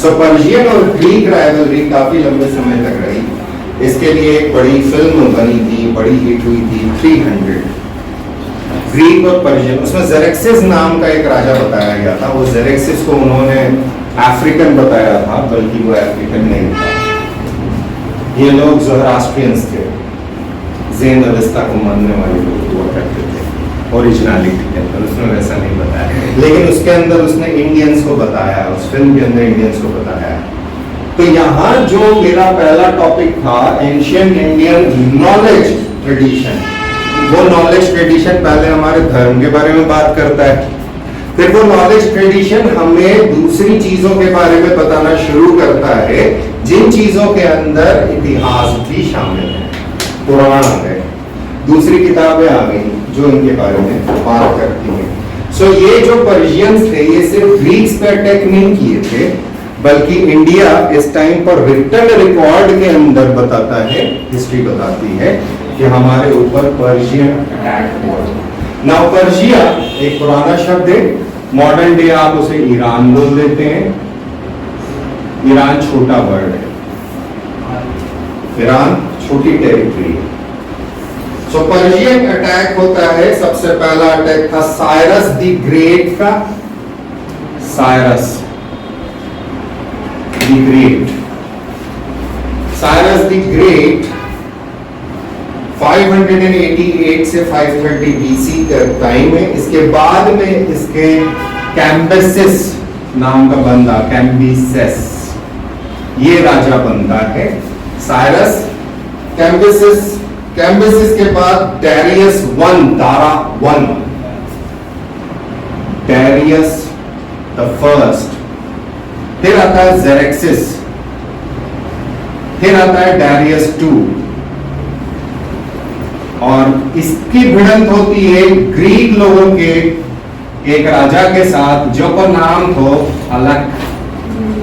सो Persian और Greek rivalry काफी लंबे समय तक रही। इसके लिए एक बड़ी फिल्म बनी थी, बड़ी हिट हुई थी 300। ग्रीक और पर्शियन, उसमें जेरेक्सिस नाम का एक राजा बताया गया था। वो जेरेक्सिस को उन्होंने अफ्रीकन बताया था, बल्कि वो अफ्रीकन नहीं था। ये लोग ज़ोरास्ट्रियंस थे, ज़ेन अवस्था को मानने वाले लोग हुआ करते थे ओरिजिनलिटी के अंदर। उसने वैसा नहीं बताया, लेकिन उसके अंदर उसने इंडियंस को बताया, उस फिल्म के अंदर इंडियंस को बताया। तो यहाँ जो मेरा पहला टॉपिक था, एंशिएंट इंडियन नॉलेज ट्रेडिशन, वो नॉलेज ट्रेडिशन पहले हमारे धर्म के बारे में बात करता है, फिर वो नॉलेज ट्रेडिशन हमें दूसरी चीजों के बारे में बताना शुरू करता है, जिन चीजों के अंदर इतिहास भी शामिल है। पुराण आ गए, दूसरी किताबें आ गई जो इनके बारे में बात करती हैं। सो ये जो पर्शियंस थे, ये सिर्फ ग्रीक्स पे अटैक नहीं किए थे, बल्कि इंडिया इस टाइम पर रिटन रिकॉर्ड के अंदर बताता है, हिस्ट्री बताती है कि हमारे ऊपर पर्शियन अटैक हुआ। नाउ पर्शिया एक पुराना शब्द है, मॉडर्न डे आप उसे ईरान बोल देते हैं। ईरान छोटा वर्ड है, ईरान छोटी टेरिटरी है। सो पर्शियन अटैक होता है। सबसे पहला अटैक था साइरस द ग्रेट का। Cyrus the great, Cyrus the great 588 से 530 बीसी का टाइम है। इसके बाद में इसके कैम्बिसेस नाम का बंदा, कैम्बिसेस, ये राजा बनता है। साइरस, कैम्बिसेस, कैम्बिसेस के बाद Darius one, Dara one, Darius the first, फिर आता है जेरेक्सिस, फिर आता है डैरियस टू, और इसकी भिड़ंत होती है ग्रीक लोगों के एक राजा के साथ, जो का नाम था अलेक्जेंडर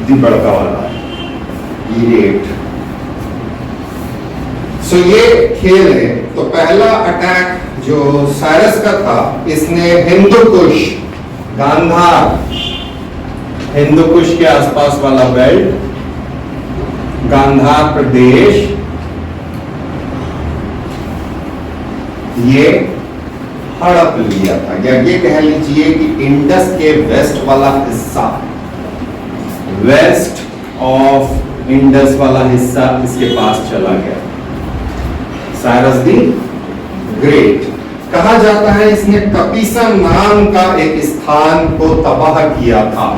द बड़का वाला, ग्रेट। सो ये खेल है। तो पहला अटैक जो साइरस का था, इसने हिंदू कुश, गांधार, हिंदू कुश के आसपास वाला बेल्ट, गांधार प्रदेश, ये हड़प लिया था, या ये कह लीजिए कि इंडस के वेस्ट वाला हिस्सा, वेस्ट ऑफ इंडस वाला हिस्सा इसके पास चला गया। Cyrus the great. कहा जाता है इसने कपिसा नाम का एक स्थान को तबाह किया था।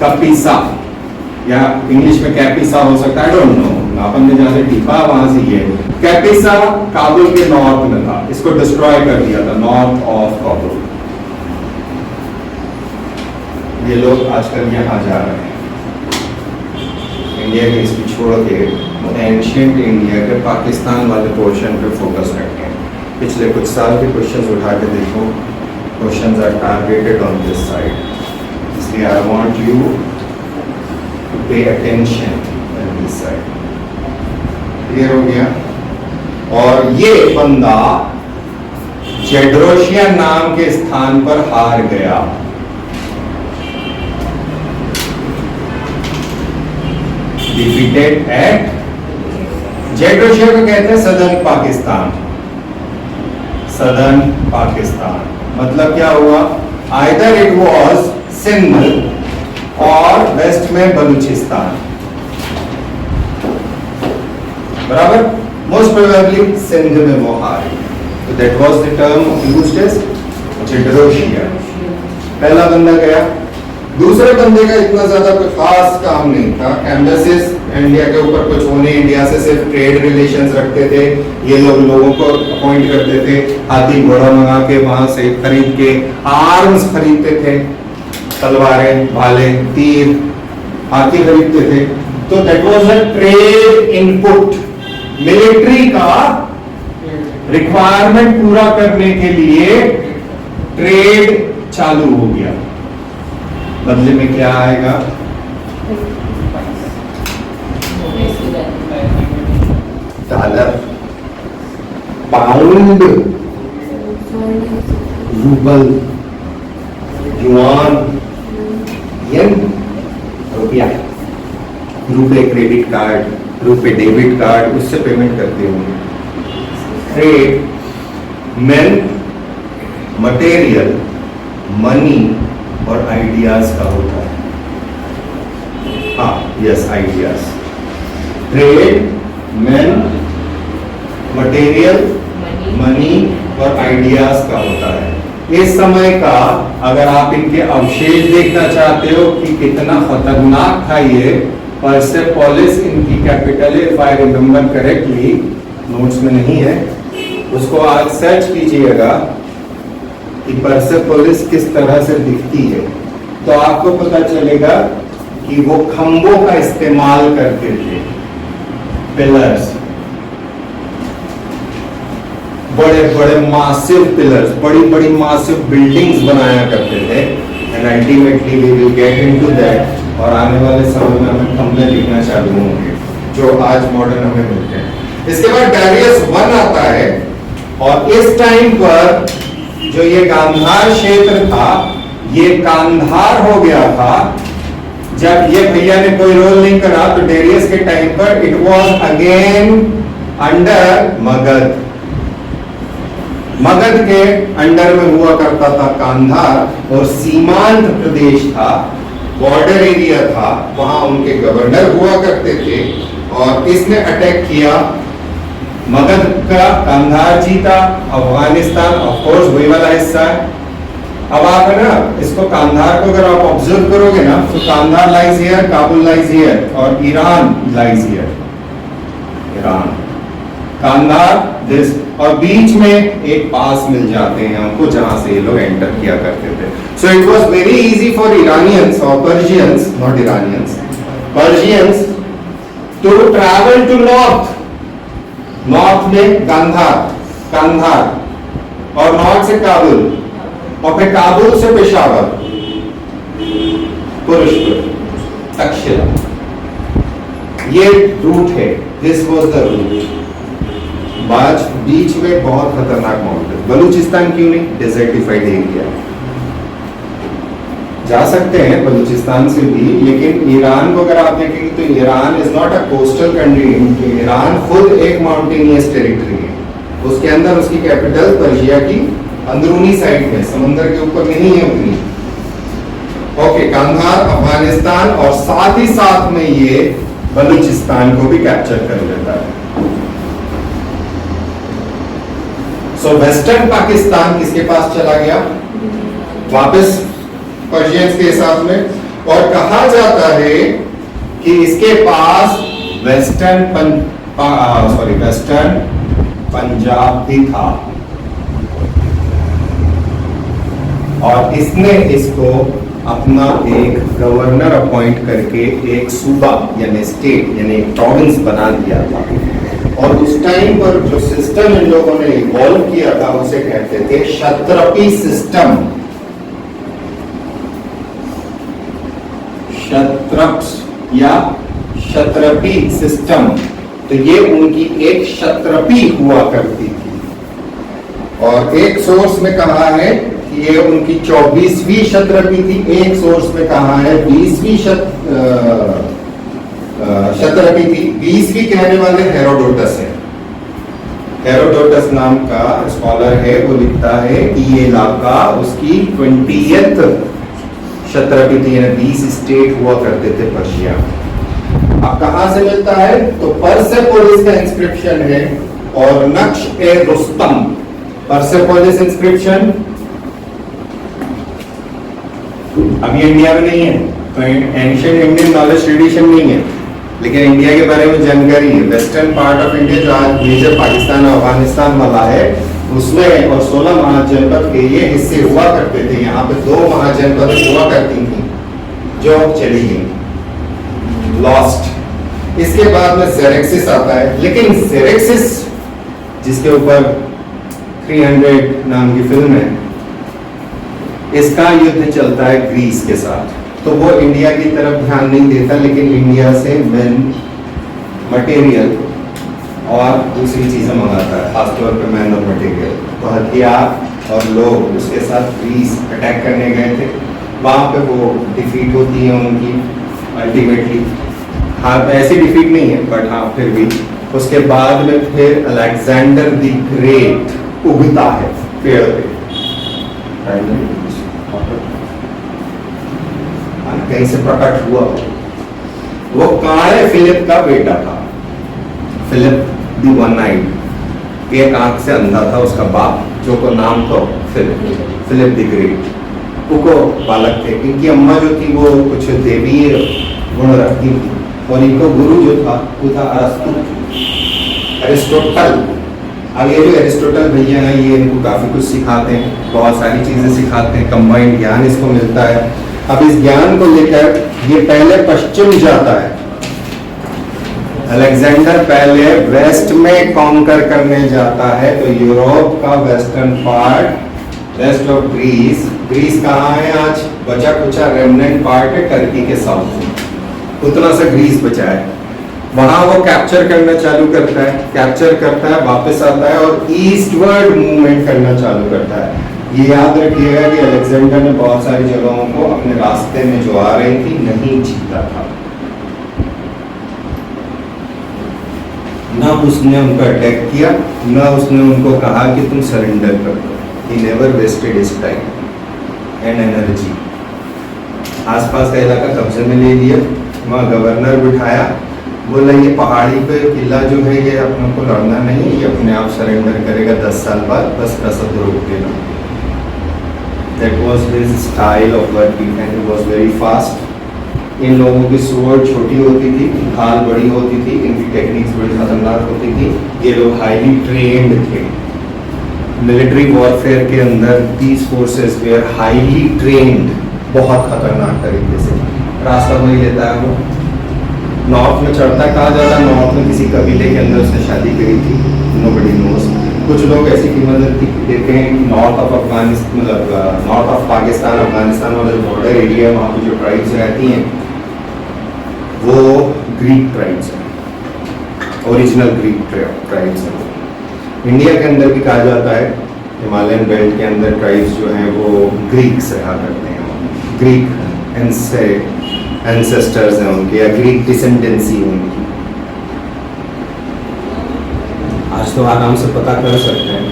कपिसा, या इंग्लिश में कैपिसा हो सकता है, आई डोंट नो, अपन ने जहां से टिपा वहां से ये कैपिसा काबुल के नॉर्थ में था, इसको डिस्ट्रॉय कर दिया था, नॉर्थ ऑफ काबुल। ये लोग आजकल यहाँ जा रहे हैं, इंडिया के इसको छोड़ के एंशिएंट इंडिया के पाकिस्तान वाले पोर्शन पे फोकस रखते हैं। पिछले कुछ साल के क्वेश्चंस उठा के देखो, questions are targeted on this side, इसलिए I want you to pay attention on this side. Clear हो गया? और ये बंदा जेड्रोशिया नाम के स्थान पर हार गया। डिफीटेड एट जेड्रोशिया को कहते हैं सदर्न पाकिस्तान। सदर्न पाकिस्तान मतलब क्या हुआ? आइदर इट वाज सिंध और वेस्ट में बलूचिस्तान, बराबर, मोस्ट प्रोबेबली सिंध में वो हारे। तो that was the term used as Gedrosia. पहला बंदा गया। दूसरे बंदे का इतना ज्यादा कोई खास काम नहीं था। कैम्बिसेस इंडिया के ऊपर कुछ होने, इंडिया से सिर्फ ट्रेड रिलेशंस रखते थे। ये लोग लोगों को अपॉइंट करते थे, हाथी घोड़ा मंगा के वहां से खरीद के आर्म्स खरीदते थे, तलवारें, भाले, तीर, हाथी खरीदते थे। तो that was a trade input. Military का रिक्वायरमेंट पूरा करने के लिए ट्रेड चालू हो गया। बदले में क्या आएगा? डॉलर, पाउंड, रूबल, युआन, येन, रुपया, रुपए क्रेडिट कार्ड, रुपए डेबिट कार्ड, उससे पेमेंट करते होंगे। ट्रेड मेन, मटेरियल, मनी और आइडियाज का होता है। हाँ, yes, ideas. Trade main, material, money और आइडियाज का होता है। इस समय का अगर आप इनके अवशेष देखना चाहते हो कि कितना खतरनाक था ये, परसेपोलिस इनकी कैपिटल है, if I remember correctly, notes में नहीं है, उसको आज सर्च कीजिएगा कि परसेपोलिस किस तरह से दिखती है, तो आपको पता चलेगा कि वो खंभों का इस्तेमाल करते थे, पिलर्स, बड़े बड़े मासिव पिलर्स, बड़ी बड़ी मासिव बिल्डिंग्स बनाया करते थे। And ultimately we will get into that, और आने वाले समय में हमें खंभे दिखना चालू होंगे जो आज मॉडर्न हमें मिलते हैं। इसके बाद डायरियस 1 आता है, और इस टाइम पर जो ये गांधार क्षेत्र था, ये कांधार हो गया था। जब ये भैया ने कोई रोल नहीं करा, तो डेरियस के टाइम पर it was again under Magadh. Magadh के अंडर में हुआ करता था कांधार, और सीमांत प्रदेश था, बॉर्डर एरिया था, वहां उनके गवर्नर हुआ करते थे। और इसने अटैक किया मगध का, कांधार जीता, अफगानिस्तान ऑफ कोर्स वही वाला हिस्सा है। अब आप है ना, इसको कांधार को अगर आप ऑब्जर्व करोगे ना, तो Kandahar lies here, Kabul lies here, और Iran lies here, Iran, Kandahar this, और बीच में एक पास मिल जाते हैं हमको जहां से ये लोग एंटर किया करते थे। So it was very easy for Iranians और Persians, not Iranians, Persians to travel to north. North में गांधार, कांधार, और नॉर्थ से काबुल, और फिर काबुल से पेशावर, पुरुषपुर, तक्षशिला, ये रूट है। This was the route. बाज बीच में बहुत खतरनाक माउंटेन, बलूचिस्तान क्यों नहीं, डेजर्टिफाइड एरिया, जा सकते हैं बलूचिस्तान से भी, लेकिन ईरान को अगर आप देखेंगे तो Iran is not a coastal country. Iran खुद एक माउंटेनियस टेरिटरी है, उसके अंदर उसकी कैपिटल पर्शिया की अंदरूनी साइड में, समंदर के ऊपर नहीं है उतनी। ओके, कांधार, अफगानिस्तान, और साथ ही साथ में ये बलूचिस्तान को भी कैप्चर कर लेता है। सो वेस्टर्न पाकिस्तान किसके पास चला गया, वापस पर्शियंस के हिसाब में। और कहा जाता है कि इसके पास वेस्टर्न पंजाब भी था, और इसने इसको अपना एक गवर्नर अपॉइंट करके एक सूबा यानी स्टेट यानी एक प्रोविंस बना दिया था। और उस टाइम पर जो सिस्टम इन लोगों ने इवॉल्व किया था, उसे कहते थे क्षत्रपी सिस्टम। क्षत्रप्स या क्षत्रपी सिस्टम, तो ये उनकी एक क्षत्रपी हुआ करती थी। और एक सोर्स में कहा है कि ये उनकी 24वीं क्षत्रपी थी, एक सोर्स में कहा है 20वीं क्षत्रपी थी। 20वीं कहने वाले हेरोडोटस है। हेरोडोटस नाम का स्कॉलर है, वो लिखता है कि ये इलाका उसकी 20th क्षत्रपी थी, यानी 20 स्टेट हुआ करते थे पर्शिया। अब कहां से मिलता है, तो परसेपोलिस का इंस्क्रिप्शन है, और नक्श ए रुस्तम, परसेपोलिस इंस्क्रिप्शन अभी इंडिया में नहीं है, तो एंशिएंट इंडियन नॉलेज ट्रेडिशन नहीं है, लेकिन इंडिया के बारे में जानकारी है। वेस्टर्न पार्ट ऑफ इंडिया जो आज मेजर पाकिस्तान और अफगानिस्तान वाला है, उसमें और 16 महाजनपद के ये हिस्से हुआ करते थे। यहाँ पे 2 महाजनपद हुआ करती थी जो चली गई, लॉस्ट। इसके बाद में जेरेक्सिस आता है, लेकिन जेरेक्सिस जिसके ऊपर 300 नाम की फिल्म है, इसका युद्ध चलता है ग्रीस के साथ, तो वो इंडिया की तरफ ध्यान नहीं देता, लेकिन इंडिया से मैन मटेरियल और दूसरी चीजें मंगाता है, खासतौर पे मैन और मटेरियल। तो हथियार और लोग उसके साथ ग्रीस अटैक करने गए थे। वहाँ पे वो डिफीट होती है उनकी अल्टीमेटली। हाँ ऐसी डिफीट नहीं है बट हाँ फिर भी उसके बाद में फिर अलेक्जेंडर द ग्रेट उगता है पेड़ पे, कहीं से प्रकट हुआ। वो काले फिलिप का बेटा था, फिलिप द वन आइड, एक आंख से अंधा था उसका बाप, जो को नाम तो फिलिप द ग्रेट। उनको बालक थे, इनकी अम्मा जो थी वो कुछ देवीय गुण रखती थी और इनको गुरु जो था वो था अरिस्टोटल। अब ये जो अरिस्टोटल भैया हैं ये इनको काफी कुछ सिखाते हैं, बहुत सारी चीजें सिखाते हैं, कंबाइंड ज्ञान इसको मिलता है। अब इस ज्ञान को लेकर ये पहले पश्चिम जाता है। अलेक्जेंडर पहले वेस्ट में कॉन्कर करने जाता है, तो यूरोप का western part, west of Greece. Greece कहाँ है आज? बचा कुचा रेमनेंट पार्ट है टर्की के साउथ में, उतना सा ग्रीस बचा है। वहां वो कैप्चर करना चालू करता है, कैप्चर करता है, वापस आता है और ईस्टवर्ड मूवमेंट करना चालू करता है। ये याद रखिएगा कि अलेक्जेंडर ने बहुत सारी जगहों को अपने रास्ते में जो आ रही थी नहीं जीता था। ना उसने उनको अटैक किया, ना उसने उनको कहा कि तुम सरेंडर कर दो। He never wasted his time and energy। आसपास का इलाका कब्जे में ले लिया, वहाँ गवर्नर बिठाया, बोला ये पहाड़ी पे किला जो है ये अपने को लड़ना नहीं, ये अपने आप सरेंडर करेगा 10 साल बाद, बस रसद रोक देना। That was his style of working and he was very fast। इन लोगों की स्वॉर्ड छोटी होती थी, ढाल बड़ी होती थी, इनकी टेक्निक्स बड़ी खतरनाक होती थी। ये लोग हाईली ट्रेन्ड थे। मिलिट्री वॉरफेयर के अंदर these forces were highly trained, बहुत खतरनाक तरीके से। रास्ता वही लेता है वो, नॉर्थ में चढ़ता है। कहा जाता है नॉर्थ में किसी कबीले के अंदर उसने शादी करी थी, नोबडी नोज। कुछ लोग ऐसी कीमत देते हैं कि नॉर्थ ऑफ अफगानिस्तान, मतलब नॉर्थ ऑफ पाकिस्तान अफगानिस्तान वाला जो बॉर्डर एरिया है वहाँ पे जो ट्राइब्स रहती हैं वो ग्रीक ट्राइब्स हैं, ओरिजिनल ग्रीक ट्राइब्स हैं। इंडिया के अंदर भी कहा जाता है हिमालयन बेल्ट के अंदर ट्राइब्स जो हैं वो ग्रीक्स रहा करते हैं, ग्रीक एंसेस्टर्स हैं उनके, या ग्रीक डिसेंडेंसी उनकी। आज तो आराम से पता कर सकते हैं,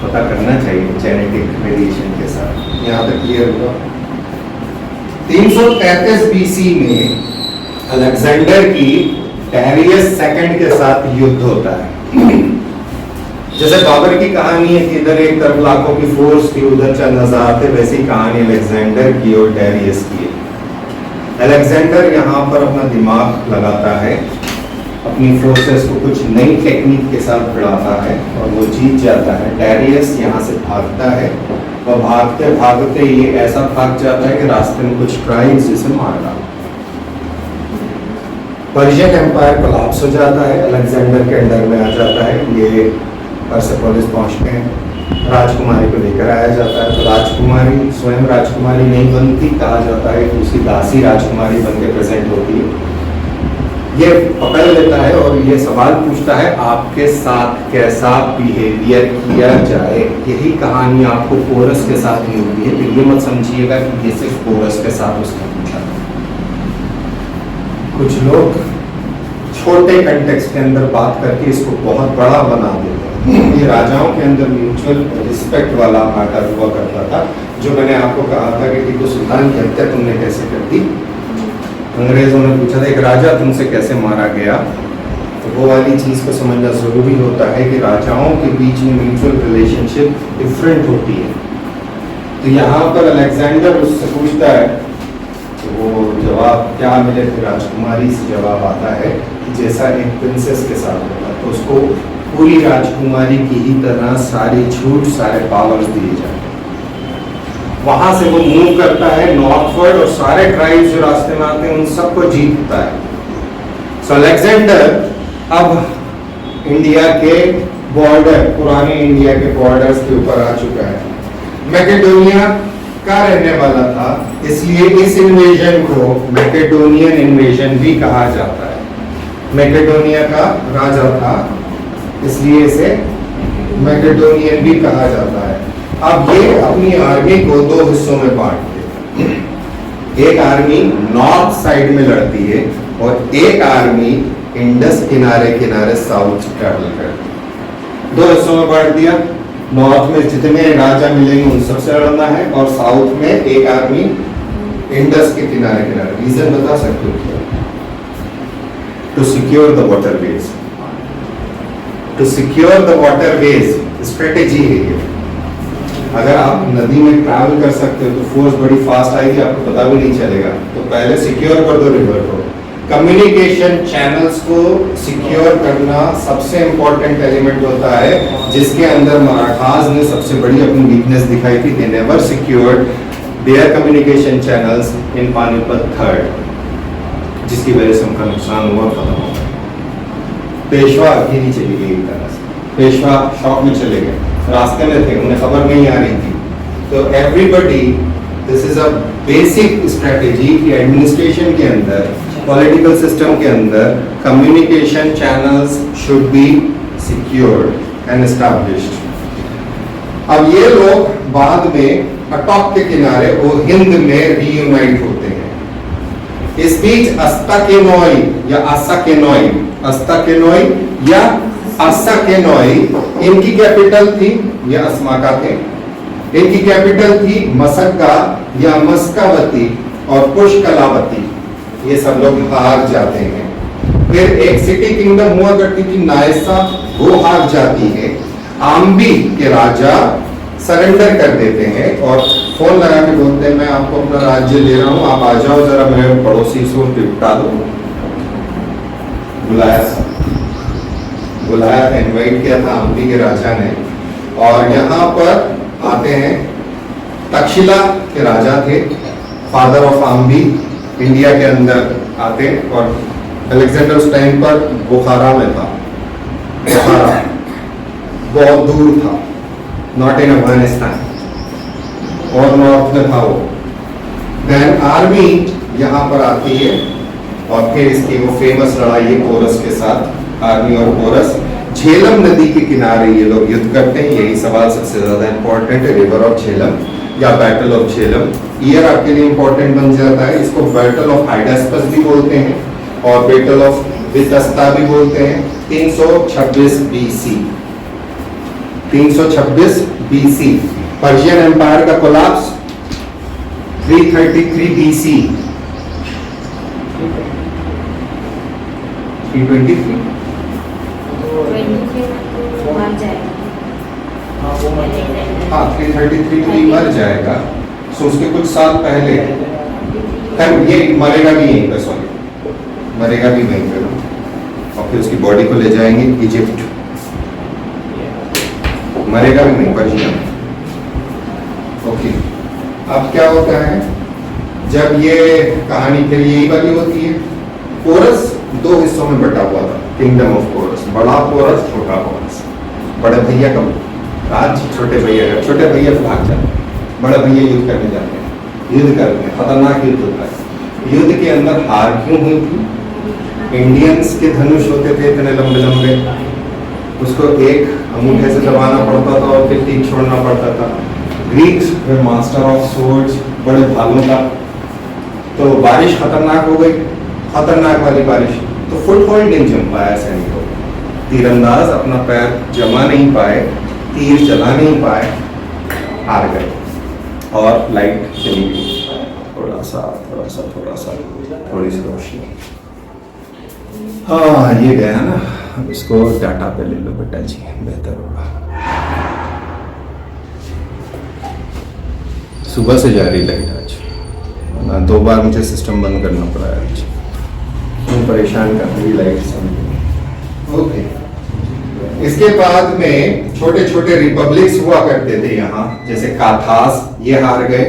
पता करना चाहिए जेनेटिक वेरिएशन के साथ। यहाँ तक क्लियर हुआ। 333 बीसी में अलेक्जेंडर की डैरियस सेकंड के साथ युद्ध होता है। जैसे बाबर की कहानी है कि इधर एक तरफ लाखों की फोर्स थी, उधर चंद हजार थे, वैसी कहानी अलेक्जेंडर की और डैरियस की है। अलेक्जेंडर यहाँ पर अपना दिमाग लगाता है, अपनी फोर्सेस को कुछ नई टेक्निक के साथ बढ़ाता है और वो जीत जाता है। डैरियस यहाँ से भागता है और भागते भागते ये ऐसा भाग जाता है कि रास्ते में कुछ ट्राइब्स इसे मार डालते। पर्शियन एम्पायर कोलैप्स हो जाता है, अलेक्जेंडर के अंडर में आ जाता है। ये परसेपोलिस पहुंचते हैं, राजकुमारी को लेकर आया जाता है। तो राजकुमारी स्वयं राजकुमारी नहीं बनती, कहा जाता है कि उसकी दासी राजकुमारी बन के प्रेजेंट होती है। ये पकड़ लेता है और ये सवाल पूछता है आपके साथ कैसा बिहेवियर किया जाए। यही कहानी आपको पोरस के साथ मिलती है, तो ये मत समझिएगा कि ये सिर्फ पोरस के साथ उसने पूछा। कुछ लोग छोटे कंटेक्स्ट के अंदर बात करके इसको बहुत बड़ा बना देते हैं। ये राजाओं के अंदर म्यूचुअल रिस्पेक्ट वाला मैटर हुआ करता था, जो मैंने आपको कहा था कि टीपू सुल्तान की हत्या तुमने कैसे कर दी। अंग्रेजों ने पूछा था एक राजा तुमसे कैसे मारा गया, तो वो वाली चीज़ को समझना ज़रूरी होता है कि राजाओं के बीच में म्यूचुअल रिलेशनशिप डिफरेंट होती है। तो यहाँ पर अलेक्जेंडर उससे पूछता है, तो वो जवाब क्या मिले, फिर राजकुमारी से जवाब आता है कि जैसा एक प्रिंसेस के साथ होता है, तो उसको पूरी राजकुमारी की ही तरह सारी छूट, सारे पावर्स दिए जाते हैं। वहां से वो मूव करता है नॉर्थवर्ड और सारे ट्राइब्स जो रास्ते में आते हैं उन सबको जीतता है। सो अलेक्जेंडर अब इंडिया के बॉर्डर, पुराने इंडिया के बॉर्डर्स के ऊपर आ चुका है। मैकेडोनिया का रहने वाला था, इसलिए इस इन्वेजन को मैकेडोनियन इन्वेजन भी कहा जाता है। मैकेडोनिया का राजा था, इसलिए इसे मैकेडोनियन भी कहा जाता है। अब ये अपनी आर्मी को दो हिस्सों में बांट देता। एक आर्मी नॉर्थ साइड में लड़ती है और एक आर्मी इंडस किनारे किनारे साउथ ट्रैवल करती है। दो हिस्सों में बांट दिया। नॉर्थ में जितने राजा मिलेंगे उन सबसे लड़ना है और साउथ में एक आर्मी इंडस के किनारे किनारे। रीजन बता सकते हो क्या? To secure the waterways, to secure the waterways strategy है ये। अगर आप नदी में ट्रैवल कर सकते हो तो फोर्स बड़ी फास्ट आएगी, आपको पता भी नहीं चलेगा। तो पहले सिक्योर कर दो रिवर को। कम्युनिकेशन चैनल्स को सिक्योर करना सबसे इंपॉर्टेंट एलिमेंट होता है, जिसके अंदर मराठास ने सबसे बड़ी अपनी वीकनेस दिखाई थी। They never secured there communication channels in Panipat third, जिसकी वजह से उनका नुकसान हुआ, खत्म हो गया। पेशवा अकेली चली गई एक तरह से। पेशवा शॉक में चले गए, रास्ते में थे, उन्हें खबर नहीं आ रही थी। तो everybody, this is a basic strategy कि एडमिनिस्ट्रेशन के अंदर, पॉलिटिकल सिस्टम के अंदर communication channels should be secured and established. अब ये लोग बाद में अटॉक के किनारे वो हिंद में रीयूनाइट होते हैं। इस बीच अस्ताकेनॉय या अस्साकेनॉय, अस्ताकेनॉय या अस्साकेनॉय, इनकी कैपिटल थी, ये अस्माका थे। इनकी कैपिटल थी मसक्का या मस्कावती और पुष्कलावती। ये सब लोग हार जाते हैं। फिर एक सिटी किंगडम हुआ करती थी नायसा, वो हार जाती है। आम्बी के राजा सरेंडर कर देते हैं और फोन लगा के बोलते हैं मैं आपको अपना राज्य दे रहा हूं, आप आ जाओ, जरा मेरे पड़ोसी को निपटा दो। बुलाया था, इनवाइट किया था आम्बी के राजा ने। और यहाँ पर आते हैं, तक्षशिला के राजा थे, फादर ऑफ आम्बी, इंडिया के अंदर आते। और अलेक्जेंडर उस टाइम पर बुखारा में था। बुखारा बहुत दूर था, नॉट इन अफगानिस्तान, और नॉर्थ में था वो। देन आर्मी यहाँ पर आती है और फिर इसकी वो फेमस लड़ाई है पोरस के साथ। आर्मी और पोरस, झेलम नदी के किनारे ये लोग युद्ध करते हैं। यही सवाल सबसे ज्यादा इंपॉर्टेंट है, रिवर ऑफ झेलम या बैटल ऑफ झेलम। ईयर आपके लिए इंपॉर्टेंट बन जाता है। इसको बैटल ऑफ हाइडास्पस भी बोलते हैं और बैटल ऑफ वितस्ता भी बोलते हैं। 326 बीसी, 326 बीसी। पर्शियन एम्पायर का कोलैप्स 333 बीसी, 323 हाँ 333 में मर जाएगा। सो उसके कुछ साल पहले, ये मरेगा भी यहीं पर, सॉरी मरेगा भी वहीं पर, और फिर उसकी बॉडी को ले जाएंगे इजिप्ट, मरेगा भी वहीं पर। ओके, अब क्या होता है जब ये कहानी फिर यही वाली होती है। पोरस दो हिस्सों में बटा हुआ था, किंगडम ऑफ पोरस, बड़ा पोरस, छोटा पोरस। बड़े भैया का राज, छोटे भैया का, छोटे भैया तो भाग जाते हैं, बड़े भैया युद्ध करने जाते हैं, युद्ध करते हैं, खतरनाक युद्ध होता है। युद्ध के अंदर हार क्यों हुई थी? इंडियंस के धनुष होते थे इतने लंबे लंबे, उसको एक अंगूठे से दबाना पड़ता था और फिर तीर छोड़ना पड़ता था। Greeks way master of swords, बड़े भालों का। तो बारिश खतरनाक हो गई, खतरनाक वाली बारिश, तो फुटहोल्ड नहीं जम पाया सैनिकों। तीरंदाज अपना पैर जमा नहीं पाए, तीर चला नहीं पाए, हार गए और लाइट चली गई। थोड़ा सा थोड़ी सी रोशनी। हाँ ये गया ना, अब इसको डाटा पे ले लो बेटा जी, बेहतर होगा। सुबह से जा रही लाइट आज, 2 बार मुझे सिस्टम बंद करना पड़ा है आज, तुम परेशान कर रही लाइट। ओके, इसके बाद में छोटे छोटे रिपब्लिक्स हुआ करते थे यहाँ, जैसे काथास, ये हार गए।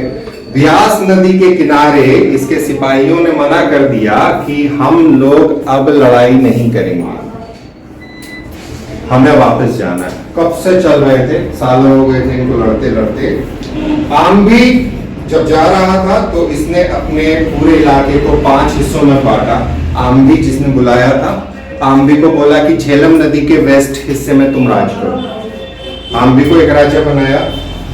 ब्यास नदी के किनारे इसके सिपाहियों ने मना कर दिया कि हम लोग अब लड़ाई नहीं करेंगे, हमें वापस जाना है। कब से चल रहे थे, सालों हो गए थे इनको लड़ते लड़ते। आम्बी जब जा रहा था तो इसने अपने पूरे इलाके को 5 हिस्सों में बांटा। आम्बी जिसने बुलाया था, आम्बी को बोला कि झेलम नदी के वेस्ट हिस्से में तुम राज करो। आम्बी को एक राज्य बनाया,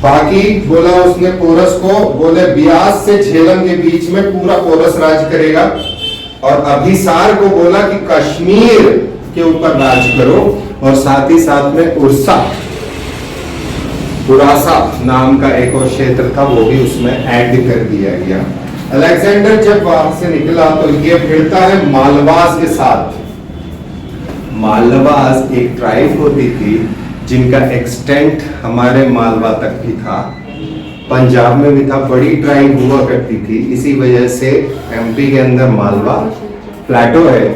बाकी बोला उसने पोरस को, बोले बियास से झेलम के बीच में पूरा पोरस राज करेगा, और अभिसार को बोला कि कश्मीर के ऊपर राज करो, और साथ ही साथ में उरासा नाम का एक और क्षेत्र था वो भी उसमें ऐड कर दिया गया। अलेक्जेंडर जब वहां से निकला तो ये भिड़ता है मालवास के साथ। मालवास एक ट्राइब होती थी जिनका एक्सटेंट हमारे मालवा तक भी था, पंजाब में भी था, बड़ी ट्राइब हुआ करती थी। इसी वजह से एमपी के अंदर मालवा प्लेटो है,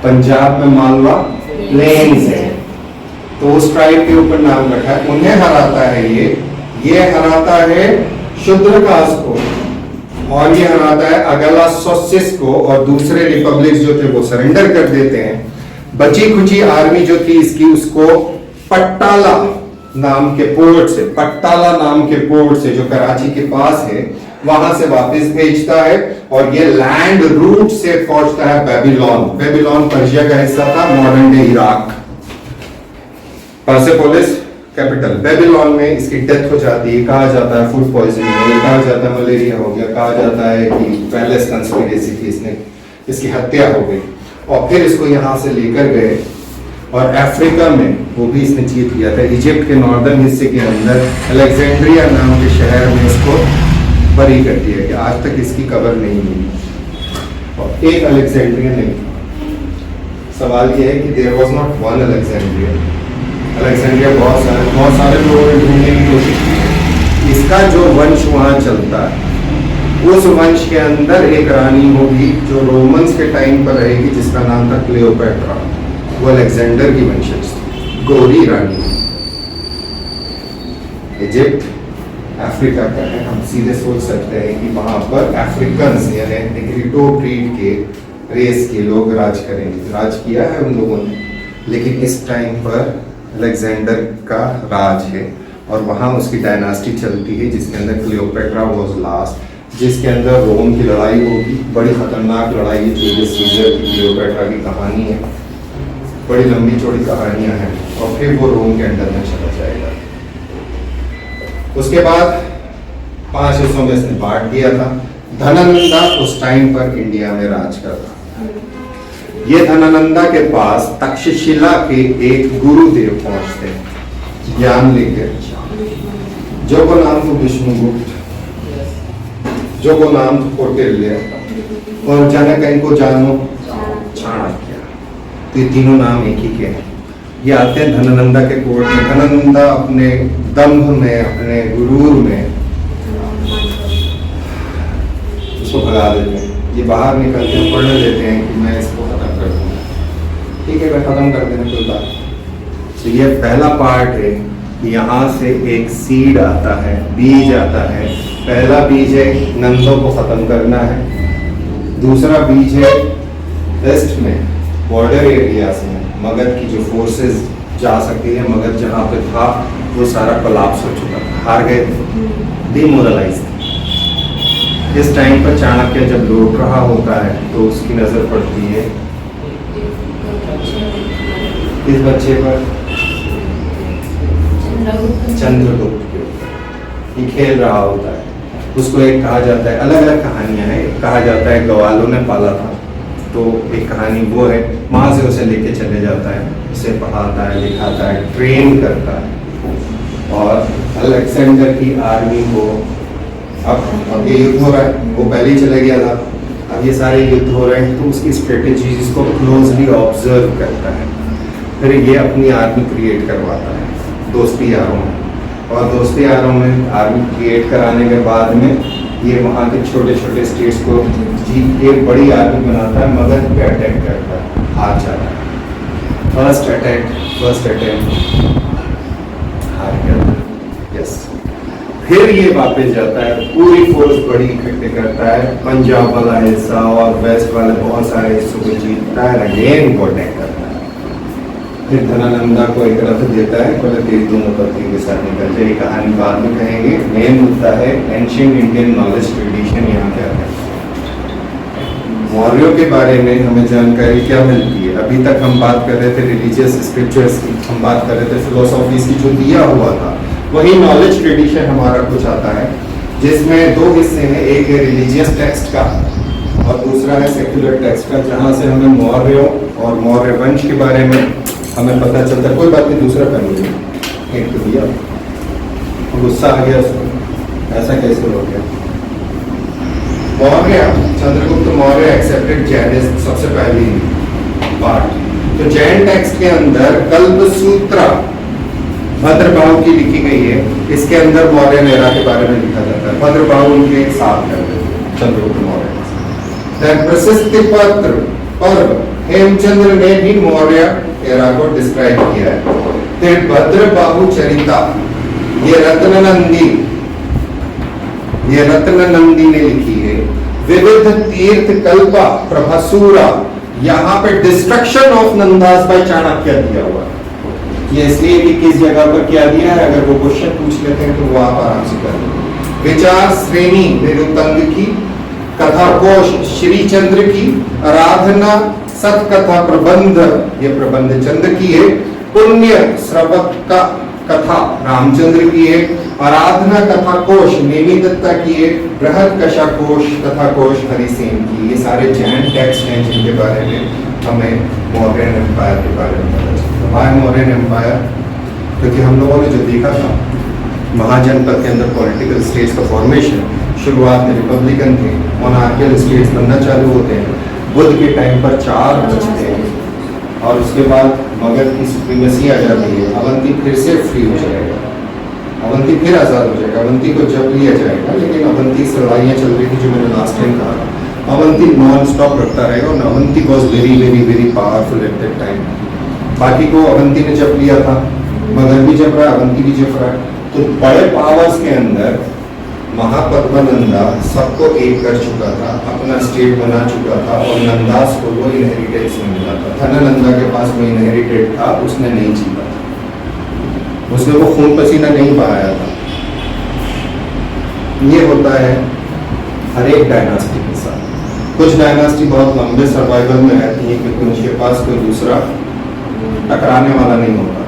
पंजाब में मालवा प्लेन्स है, तो उस ट्राइब के ऊपर नाम रखा है। उन्हें हराता है ये हराता है शूद्र कास्ट को, और ये हराता है अगला सोसिस को, और दूसरे रिपब्लिक जो थे वो सरेंडर कर देते हैं। बची खुची आर्मी जो थी इसकी, उसको पट्टाला नाम के पोर्ट से जो कराची के पास है वहां से वापस भेजता है, और ये लैंड रूट से पहुंचता है बेबीलोन पर्शिया का हिस्सा था, modern day Iraq. Persepolis capital Babylon में इसकी डेथ हो जाती है। कहा जाता है फूड पॉइजनिंग हो गया, कहा जाता है मलेरिया हो गया, कहा जाता है कि पैलेस कंस्पिरेसी थी, इसकी हत्या हो गई। और फिर इसको यहाँ से लेकर गए और अफ्रीका में वो भी इसने जीत लिया था। इजिप्ट के नॉर्दर्न हिस्से के अंदर अलेक्जेंड्रिया नाम के शहर में इसको बरी कर दिया गया। आज तक इसकी कब्र नहीं मिली, और एक अलेक्जेंड्रिया नहीं था। सवाल ये है कि there was not one Alexandria बहुत सारे लोगों ने ढूंढने की कोशिश की है। इसका जो वंश वहाँ चलता है, उस वंश के अंदर एक रानी होगी जो रोमन्स के टाइम पर रहेगी, जिसका नाम था क्लियोपेट्रा। वो अलेक्जेंडर की वंशज थी, गोरी रानी। इजिप्ट अफ्रीका का है, हम सीधे सोच सकते हैं कि वहां पर अफ्रीकन्स यानी नेग्रिटो ब्रीड के रेस के लोग राज करेंगे। राज किया है उन लोगों ने, लेकिन इस टाइम पर अलेक्जेंडर का राज है, और वहां उसकी डायनास्टी चलती है जिसके अंदर क्लियोपेट्रा वाज लास्ट, जिसके अंदर रोम की लड़ाई होगी। बड़ी खतरनाक लड़ाई है, जूलियस सीजर की क्लियोपेट्रा की कहानी है, बड़ी लंबी चौड़ी कहानियां हैं, और फिर वो रोम के अंदर में चला जाएगा। उसके बाद 5 हिस्सों में इसने बांट दिया था। धनानंदा उस टाइम पर इंडिया में राज कर रहा। ये धनानंदा के पास तक्षशिला के एक गुरुदेव पहुंचते हैं ज्ञान लेकर, जो को नाम था विष्णुगुप्त, जो को नाम था कौटिल्य, और जनक इनको जानो चाणक्य। तो ये तीनों नाम एक ही के हैं। ये आते हैं धनानंदा के कोर्ट में। धनानंदा अपने दंभ में, अपने गुरूर में उसको भगा देते हैं। ये बाहर निकलते हैं, पढ़ लेते हैं कि मैं इसको खत्म कर दूंगा। ठीक है, मैं खत्म कर देना कोई बात। तो ये पहला पार्ट है कि यहाँ से एक सीड आता है, बीज आता है। पहला बीज है नंदों को खत्म करना है। दूसरा बीज है वेस्ट में बॉर्डर एरियाज में मगध की जो फोर्सेस जा सकती है, मगध जहाँ पे था वो सारा कोलैप्स हो चुका था, हार गए थे, डिमोरलाइज थे। इस टाइम पर चाणक्य जब लौट रहा होता है तो उसकी नजर पड़ती है इस बच्चे पर, चंद्रगुप्त के ऊपर। ये खेल रहा होता है। उसको एक कहा जाता है, अलग अलग कहानियां हैं। कहा जाता है ग्वालों ने पाला था, तो एक कहानी वो है। वहां से उसे लेके चले जाता है, उसे पढ़ाता है, लिखाता है, ट्रेन करता है। और अलेक्जेंडर की आर्मी को अब ये युद्ध हो रहा है, वो पहले ही चले गया था, अब ये सारे युद्ध हो रहे हैं, तो उसकी स्ट्रेटेजीज को क्लोजली ऑब्जर्व करता है। फिर ये अपनी आर्मी क्रिएट करवाता है दोस्ती यारों में, और दोस्ती यारों में आर्मी क्रिएट कराने के बाद में ये वहाँ के छोटे छोटे स्टेट्स को जीत के एक बड़ी आर्मी बनाता है, मगध पे अटैक करता है, हार जाता है। फर्स्ट अटैम्प्ट हार गया। यस, फिर ये वापस जाता है, पूरी फोर्स बड़ी इकट्ठे करता है, पंजाब वाला हिस्सा और वेस्ट वाले बहुत सारे हिस्सों को जीतता है, अगेन को अटैक करता है। फिर धनानंदा को एक रथ देता है, बोले तेरी दोनों पत्नी के साथ निकल जाए। कहानी बाद में कहेंगे। मेन मुद्दा है एंशिएंट इंडियन नॉलेज ट्रेडिशन यहाँ क्या है। मौर्यों के बारे में हमें जानकारी क्या मिलती है? अभी तक हम बात कर रहे थे रिलीजियस स्क्रिप्चर्स की, हम बात कर रहे थे फिलोसॉफीज की, जो दिया हुआ था वही नॉलेज ट्रेडिशन हमारा कुछ आता है, जिसमें दो हिस्से हैं, एक है रिलीजियस टेक्स्ट का और दूसरा है सेक्युलर टेक्स्ट का, जहाँ से हमें मौर्यों और मौर्य वंश के बारे में हमें पता चलता है। कोई बात नहीं, दूसरा पेन लीजिए, एक तो दिया, गुस्सा आ गया उसको, ऐसा कैसे हो गया। मौर्य, चंद्रगुप्त मौर्य एक्सेप्टेड जैनिज्म, सबसे पहली बात। तो जैन टेक्स्ट के अंदर कल्पसूत्रा भद्रबाहु की लिखी गई है, इसके अंदर मौर्य नेरा के बारे में लिखा जाता है। भद्रबाहु उनके एक साथ करते थे चंद्रगुप्त मौर्य। प्रशस्ति पत्र पर्व हेमचंद्र ने भी मौर्य एरा को डिस्क्राइब किया है। फिर भद्रबाहु चरिता, ये रत्ननंदी ने लिखी है। विविध तीर्थ कल्पा प्रभासूरा, यहाँ पे destruction of Nanda's bye Chanakya दिया हुआ है। ये इसलिए कि किस जगह पर क्या दिया है, अगर वो क्वेश्चन पूछ लेते हैं तो वो आप आराम से कर लेंगे। विचार श्रेणी निरुतंग की, कथा कोश श्रीचंद्र की, आराधना सतकथा प्रबंध, ये प्रबंध चंद्र की है। पुण्य श्रवक का कथा रामचंद्र की है। आराधना कथा कोश नेमी दत्ता की है। बृहद कशा कोश कथा कोश हरिसेन की। ये सारे जैन टेक्स्ट हैं जिनके बारे में हमें मौर्यन एम्पायर के बारे में पता चलता है। Why Mauryan empire? क्योंकि हम लोगों ने जो देखा था महाजनपद के अंदर पॉलिटिकल स्टेट्स का फॉर्मेशन, शुरुआत में रिपब्लिकन थे, मोनार्कियल स्टेट्स बनना चालू होते हैं, बुद्ध के टाइम पर 4 बचते हैं और उसके बाद मगध की सुप्रीमेसी आ जाती है। अवंती फिर से फ्री हो जाएगा, अवंती फिर आज़ाद हो जाएगा। अवंती को जब लिया जाएगा, लेकिन अवंती से लड़ाइयाँ चल रही थी जो मैंने लास्ट टाइम कहा। अवंती नॉन स्टॉप रखता रहेगा और Avanti was very very very powerful at that time. बाकी को अवंती ने जब लिया था, मगध भी जब रहा, अवंती भी जब रहा। तो बड़े पावर्स के अंदर महापद्मनंदा सबको एक कर चुका था, अपना स्टेट बना चुका था और नंदास को वो इनहेरिटेंस में मिला था। धननंदा के पास वो इनहेरिटेड था, उसने नहीं जीता, उसने वो खून पसीना नहीं बहाया था। ये होता है हर एक डायनास्टी के साथ। कुछ डायनास्टी बहुत लंबे सर्वाइवल में रहती है क्योंकि उनके पास कोई दूसरा टकराने वाला नहीं होता।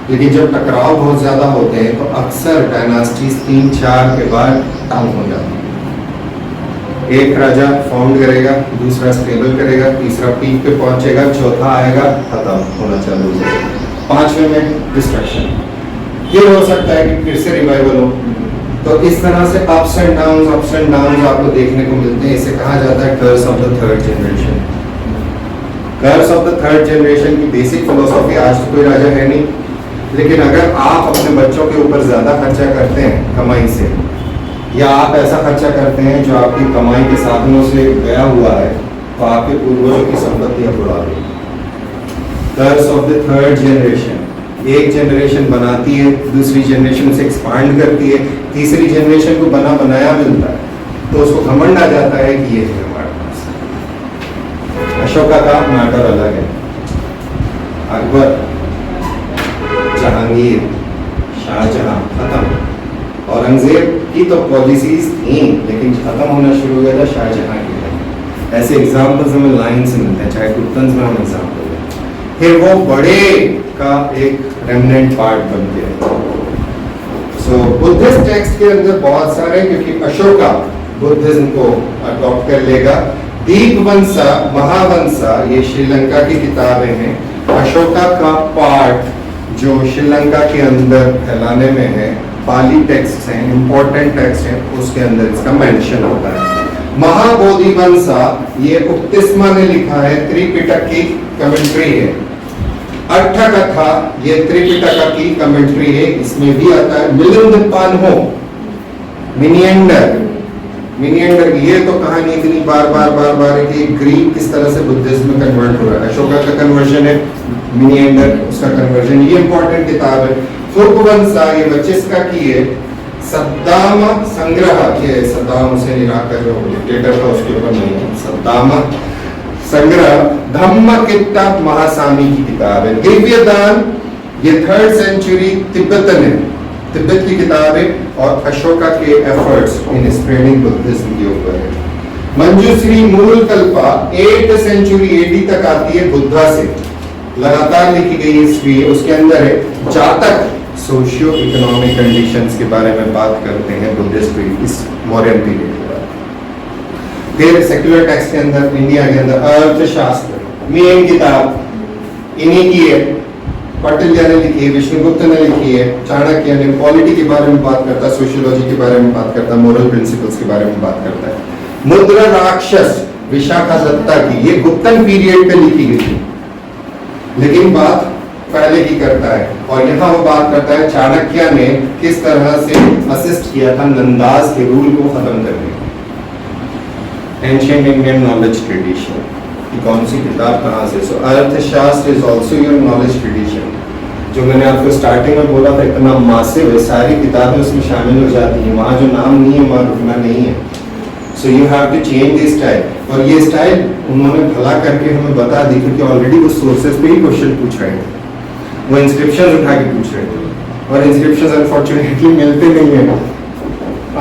लेकिन जब टकराव बहुत ज्यादा होते हैं तो अक्सर डायनास्टीज 3-4 के बाद डाउन हो जाती है। एक राजा फाउंड करेगा, दूसरा स्टेबल करेगा, तीसरा पीक पे पहुंचेगा, चौथा आएगा, खत्म होना चालू हो जाएगा, 5वें में डिस्ट्रक्शन। ये हो सकता है कि फिर से रिवाइवल हो। तो इस तरह से अप्स एंड डाउन्स आपको देखने को मिलते हैं। इसे कहा जाता है curse of the third generation. Curse of the third generation की बेसिक फिलोसॉफी, आज तो कोई राजा है नहीं, लेकिन अगर आप अपने बच्चों के ऊपर ज्यादा खर्चा करते हैं कमाई से, या आप ऐसा खर्चा करते हैं जो आपकी कमाई के साधनों से गया हुआ है, तो आपके पूर्वजों की संपत्ति अब उड़ा देगी। Curse of the third generation, एक जनरेशन बनाती है, दूसरी जनरेशन से एक्सपांड करती है, तीसरी जनरेशन को बना बनाया मिलता है तो उसको घमंड आ जाता है कि ये है हमारे पास। अशोका का मैटर अलग है, अकबर, जहांगीर, शाहजहां, खत्म। औरंगजेब की तो पॉलिसीज थी लेकिन खत्म होना शुरू हो गया था शाहजहां के टाइम। ऐसे एग्जाम्पल्स हमें लाइन से मिलते हैं, चाहे कुत्तंस में हम एग्जाम्पल लें। फिर वो बड़े का एक रेमिनेंट पार्ट बन गया। सो बुद्धिस्ट टेक्स्ट के अंदर बहुत सारे, क्योंकि अशोका बुद्धिज्म को अडॉप्ट कर लेगा। दीपवंसा, महावंसा, ये श्रीलंका की किताबें हैं। अशोका का पार्ट जो श्रीलंका के अंदर फैलाने में है, पाली टेक्स्ट हैं, इंपॉर्टेंट टेक्स्ट हैं, उसके अंदर इसका मेंशन होता है। महाबोधिवंसा, ये उपतिस्मा ने लिखा है, त्रिपिटक की कमेंट्री है। अट्ठकथा, ये त्रिपिटक की कमेंट्री है, इसमें भी आता है। मिलिंद पान्हो, मिनिएंडर की ये तो कहानी इतनी बार बार है कि ग्रीक किस तरह से बुद्धिज्म में कन्वर्ट हो रहा है। अशोका का कन्वर्जन है, मिनिएंडर उसका कन्वर्जन, ये इंपॉर्टेंट किताब है। फुर्कवंसा, ये वचिस्का की है। सद्दाम संग्रह, ये सद्दाम हुसैन इराक का जो डिक्टेटर था उसके ऊपर नहीं है, सद्दाम संग्रह। धम्मकित्ता महासामी की किताब है। दिव्यदान, ये 3rd सेंचुरी तिब्बतन है, तिब्बत की किताब है और अशोका के एफर्ट्स इन स्प्रेडिंग बुद्धिज्म के ऊपर है। मंजूश्री मूल कल्पा 8th सेंचुरी एडी तक आती है, बुद्धा से लगातार लिखी गई हिस्ट्री है। उसके अंदर है जातक सोशियो इकोनॉमिक कंडीशंस के बारे में बात करते हैं बुद्धिस्ट इस मौर्यन पीरियड के बाद। फिर सेक्युलर टेक्स्ट के अंदर, इंडिया के अंदर अर्थशास्त्र मेन किताब इन्हीं की है, कौटिल्य ने लिखी है, विष्णुगुप्त ने लिखी है, चाणक्य ने पॉलिटी के बारे में बात करता है, सोशियोलॉजी के बारे में बात करता है, मोरल प्रिंसिपल्स के बारे में बात करता है। मुद्रा राक्षस विशाखा दत्ता की, ये गुप्तन पीरियड पे लिखी गई थी, लेकिन बात पहले की करता है। और यहाँ वो बात करता है चाणक्य ने किस तरह से असिस्ट किया था नंदास के रूल को खत्म करने में। एंशिएंट इंडियन नॉलेज ट्रेडिशन की कौन सी किताब कहाँ से? सो अर्थशास्त्र is also your knowledge tradition. जो मैंने आपको स्टार्टिंग में बोला था इतना मासिव है, सारी किताबें उसमें शामिल हो जाती हैं, वहाँ जो नाम नहीं है वहाँ रुकना नहीं है। So you have to change this style. और ये स्टाइल उन्होंने भला करके हमें बता दी, क्योंकि ऑलरेडी वो सोर्सेज पे ही क्वेश्चन पूछ रहे थे, वो इंस्क्रिप्शन उठा के पूछ रहे थे, और इंस्क्रिप्शन अनफॉर्चुनेटली मिलते नहीं है।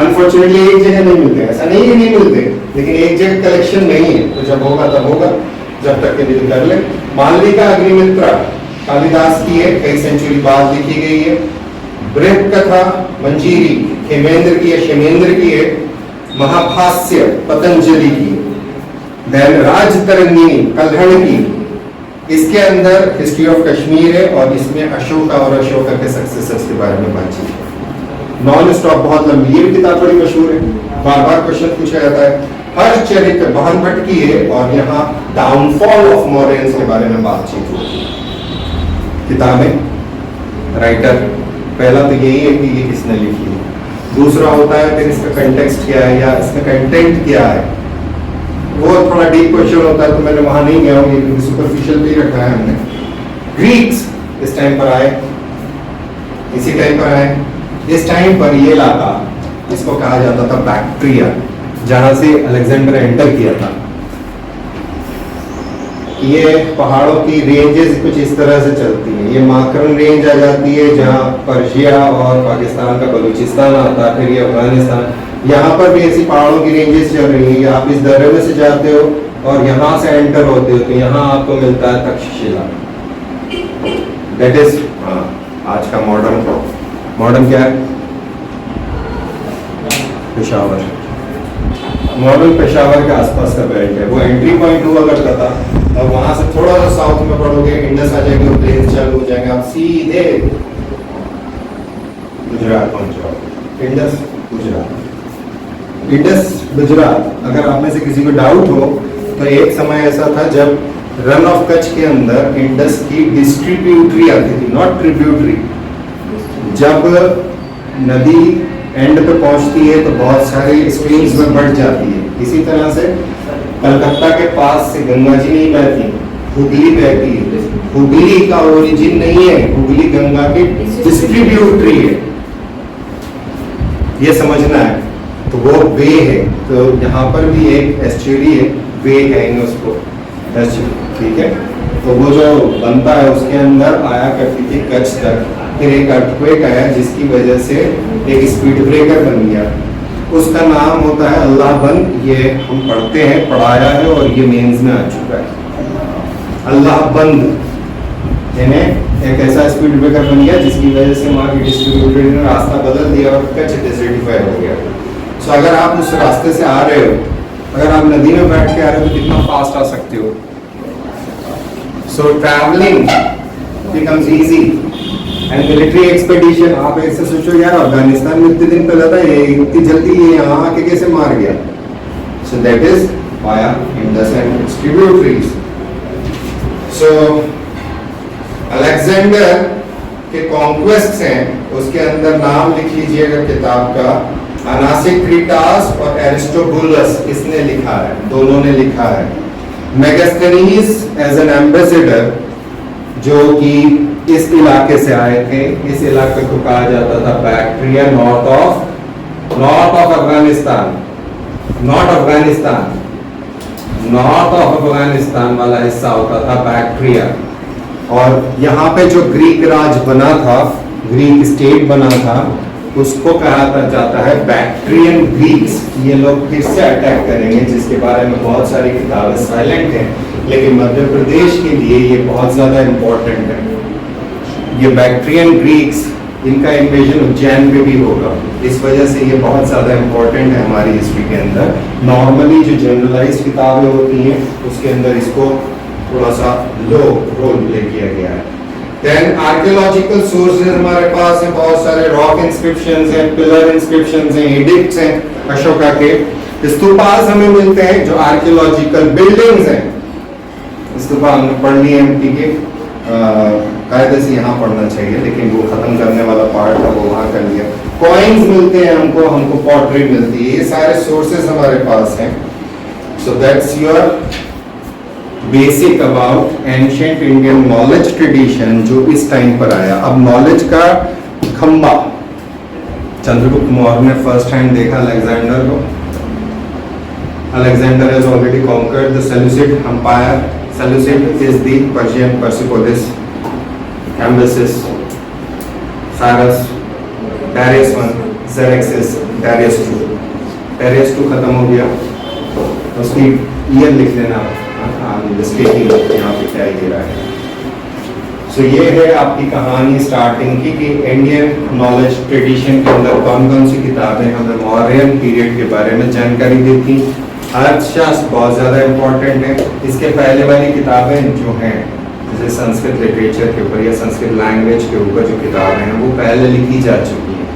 अनफॉर्चुनेटली एक जगह नहीं मिलते, ऐसा नहीं है नहीं मिलते, लेकिन एक जगह कलेक्शन नहीं है, तो जब होगा तब होगा, जब तक के लिए कर ले। मालविका अग्निमित्रा कालिदास की है, कई सेंचुरी बाद लिखी गई है। बृहत कथा मंजीरी हेमेंद्र की है, क्षेमेंद्र की है। महाभाष्य पतंजलि की। देन राजतरंगिणी कल्हड़ की, इसके अंदर हिस्ट्री ऑफ कश्मीर है, और इसमें अशोका और अशोका के सक्सेसर्स के बारे में बातचीत है। नॉन स्टॉप बहुत लंबी, ये किताब बड़ी मशहूर है, बार बार क्वेश्चन पूछा जाता है। हर चरित्र बहन भट्ट की है, और यहाँ डाउनफॉल ऑफ मॉरियंस के बारे में बातचीत होती है। किताबें, राइटर, पहला तो यही है कि ये किसने लिखी है, दूसरा होता है फिर इसका कंटेक्स्ट क्या है या इसका कंटेंट क्या है। वो थोड़ा डीप क्वेश्चन होता है, तो मैंने वहां नहीं गया हूँ, ये सुपरफिशियल भी रखा है हमने। ग्रीक्स इस टाइम पर आए, इसी टाइम पर आए। इस टाइम पर ये इलाका, इसको कहा जाता था बैक्ट्रिया, जहां से अलेक्जेंडर एंटर किया था। ये पहाड़ों की रेंजेस कुछ इस तरह से चलती हैं। ये माकरन रेंज आ जाती है, जहां पर्शिया और पाकिस्तान का बलूचिस्तान आता है, फिर ये अफगानिस्तान। यहाँ पर भी ऐसी पहाड़ों की रेंजेस चल रही है। आप इस दर्रे में से जाते हो और यहाँ से एंटर होते हो, तो यहाँ आपको मिलता है तक्षशिला, दैट इज आज का मॉडर्न क्या है? पेशावर। मॉडर्न पेशावर के आसपास का बेल्ट है, वो एंट्री पॉइंट हुआ करता था। और वहां से थोड़ा सा साउथ में पढ़ोगे, इंडस आ जाएंगे, प्लेन्स चालू हो जाएंगे, आप सीधे गुजरात पहुंच जाओगे। इंडस गुजरात। अगर आप में से किसी को डाउट हो, तो एक समय ऐसा था जब रन ऑफ कच्छ के अंदर इंडस की डिस्ट्रीब्यूटरी आती थी, नॉट ट्रिब्यूटरी। जब नदी एंड पे पहुंचती है तो बहुत सारी स्ट्रीम्स में बढ़ जाती है। इसी तरह से कलकत्ता के पास से गंगा जी नहीं बहती, हुगली बहती है। हुगली का ओरिजिन नहीं है, हुगली गंगा की डिस्ट्रीब्यूटरी है, ये समझना है। तो वो वे है, तो यहाँ पर भी एक एस्चुरी है, वे कहेंगे उसको, ठीक है। तो वो जो बनता है उसके अंदर आया करती थी कच्छ तक, फिर एक अर्थक्वेक आया जिसकी वजह से एक स्पीड ब्रेकर बन गया, उसका नाम होता है अल्लाह बंद। ये हम पढ़ते हैं, पढ़ाया है, और ये मेंस में आ चुका है। अल्लाह बंद यानी एक ऐसा स्पीड ब्रेकर बन गया जिसकी वजह से वहाँ की डिस्ट्रीब्यूटर ने रास्ता बदल दिया और कच्छ डिसर्टिफाई हो गया। सो अगर आप उस रास्ते से आ रहे हो, अगर आप नदी में बैठ के आ रहे हो, तो कितना फास्ट आ सकते हो। सो travelling becomes easy and military expedition. आप ऐसे सोचो यार, अफगानिस्तान में इतने दिन पहले था, ये इतनी जल्दी ये यहाँ आके कैसे मार गया। So that is via Indus and it's tributaries. So Alexander के कॉन्क्वेस्ट्स हैं, उसके अंदर नाम लिख लीजिएगा किताब का, अनासिक्रिटास और एरिस्टोबुलस, इसने लिखा है, दोनों ने लिखा है। मेगास्थनीज एज एन एम्बेसडर, जो कि इस इलाके से आए थे, इस इलाके को कहा जाता था Bactria, north of Afghanistan, north of Afghanistan वाला हिस्सा होता था बैक्ट्रिया। और यहाँ पे जो ग्रीक राज बना था, ग्रीक स्टेट बना था, उसको कहा जाता है बैक्ट्रियन ग्रीक्स। ये लोग फिर से अटैक करेंगे, जिसके बारे में बहुत सारी किताबें साइलेंट हैं, लेकिन मध्य प्रदेश के लिए ये बहुत ज्यादा इंपॉर्टेंट है। ये बैक्ट्रियन ग्रीक्स इनका इन्वेजन उज्जैन पे भी होगा। इस वजह से ये बहुत ज़्यादा इम्पोर्टेंट है हमारी हिस्ट्री के अंदर। नॉर्मली जो जनरलाइज किताबें होती हैं उसके अंदर इसको थोड़ा सा लो रोल प्ले किया गया है। देन आर्कियोलॉजिकल सोर्सेज हमारे पास हैं, बहुत सारे रॉक इंस्क्रिप्शंस हैं, पिलर इंस्क्रिप्शंस हैं, एडिक्ट्स हैं अशोका के। स्तूपास हमें मिलते हैं जो आर्कियोलॉजिकल बिल्डिंग्स हैं। स्तूपा हमने पढ़ लिए एमपी के, कायदे से यहाँ पढ़ना चाहिए लेकिन वो खत्म करने वाला पार्ट था वो वहाँ कर लिया। कॉइन्स मिलते हैं हमको पॉटरी मिलती है, ये सारे सोर्सेज हमारे पास हैं। So that's your basic about ancient Indian knowledge tradition जो इस टाइम पर आया। अब नॉलेज का खंबा चंद्रगुप्त मौर्य ने फर्स्ट हैंड देखा अलेक्जेंडर को। Alexander has already conquered the Seleucid Empire. Seleucid is the Persian Persepolis, Cambyses, Cyrus, Darius I, Xerxes, Darius II. Darius II खत्म हो गया, उसकी ईयर लिख लेना, यहाँ पे क्या दे रहा है। सो ये है आपकी कहानी स्टार्टिंग की कि इंडियन नॉलेज ट्रेडिशन के अंदर कौन कौन सी किताबें हमें मौर्यन पीरियड के बारे में जानकारी देती। अर्थशास्त्र बहुत ज़्यादा इम्पोर्टेंट है। इसके पहले वाली किताबें जो हैं जैसे संस्कृत लिटरेचर के ऊपर या संस्कृत लैंग्वेज के ऊपर जो किताबें हैं वो पहले लिखी जा चुकी हैं।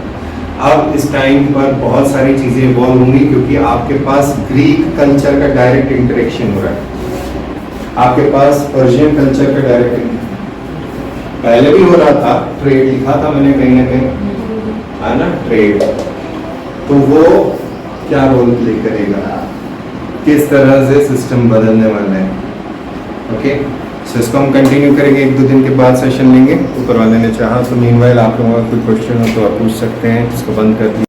अब इस टाइम पर बहुत सारी चीज़ें इवॉल्व होंगी क्योंकि आपके पास ग्रीक कल्चर का डायरेक्ट इंटरेक्शन हो रहा है, आपके पास पर्शियन कल्चर का डायरेक्ट पहले भी हो रहा था। ट्रेड लिखा था मैंने कहीं ना कहीं, है ना, ट्रेड। तो वो क्या रोल प्ले करेगा, किस तरह से सिस्टम बदलने वाला है। ओके, सो इसको हम कंटिन्यू करेंगे, 1-2 दिन के बाद सेशन लेंगे। ऊपर वाले ने चाहा तो मीनवाइल आप लोगों का कोई क्वेश्चन हो तो आप पूछ सकते हैं। इसको बंद कर दिया।